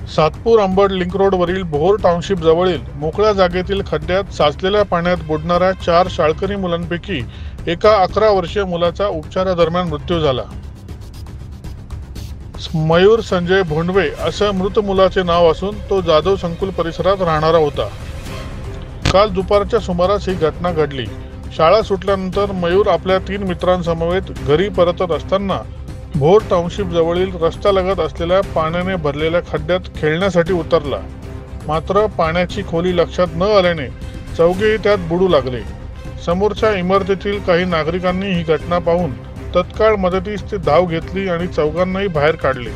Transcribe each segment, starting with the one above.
Satpur Ambad link रोडवरील Bhor township जवळील मोकळ्या जागेतील खड्ड्यात साचलेल्या पाण्यात बुडणाऱ्या 4 शाळकरी मुलांपैकी एका 11 वर्षीय मुलाचा उपचारादरम्यान मृत्यू झाला। मयूर संजय भोंडवे असं मृत मुलाचे नाव असून तो जाधव संकुल परिसरात राहणारा होता। काल दुपारच्या सुमारास ही घटना घडली। शाळा सुटल्यानंतर मयूर आपल्या 3 मित्रांसमवेत घरी परतत असताना भोर टाउनशिप जवळील रस्त्यालगत असलेल्या पाण्याने भरलेल्या खड्ड्यात खेळण्यासाठी उतरला। मात्र पाण्याची खोली लक्षात न आल्याने चौघेही त्यात बुडू लागले। समोरच्या इमारतीतील काही नागरिकांनी ही घटना पाहून तत्काळ मदतीस धाव घेतली आणि चौघांनाही बाहेर काढले।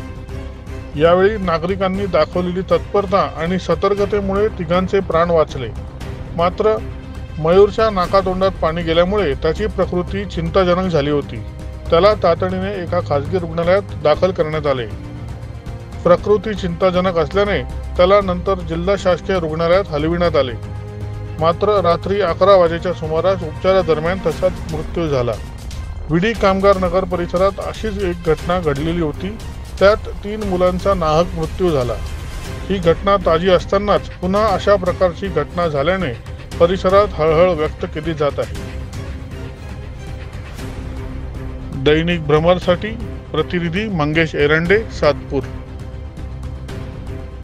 यावेळी नागरिकांनी दाखवलेली तत्परता आणि सतर्कतेमुळे तिघांचे प्राण वाचले। मात्र मयूरच्या नाकातोंडात पाणी गेल्यामुळे त्याची प्रकृती चिंताजनक झाली होती। त्याला तातडीने एका खासगी रुग्णालयात दाखल करण्यात आले। प्रकृती चिंताजनक असल्याने त्याला नंतर जिल्हा शासकीय रुग्णालयात हलविण्यात आले। मात्र रात्री 11 वाजेच्या सुमारास उपचारादरम्यान त्याचा मृत्यू झाला। विडी कामगार नगर परिसरात अशीच एक घटना घडलेली होती। त्यात 3 मुलांचा नाहक मृत्यू झाला। ही घटना ताजी असतानाच पुन्हा अशा प्रकारची घटना झाल्याने परिसरात हळहळ व्यक्त केली जात आहे। दैनिक भ्रमरसाठी प्रतिनिधी मंगेश एरंडे, सातपूर।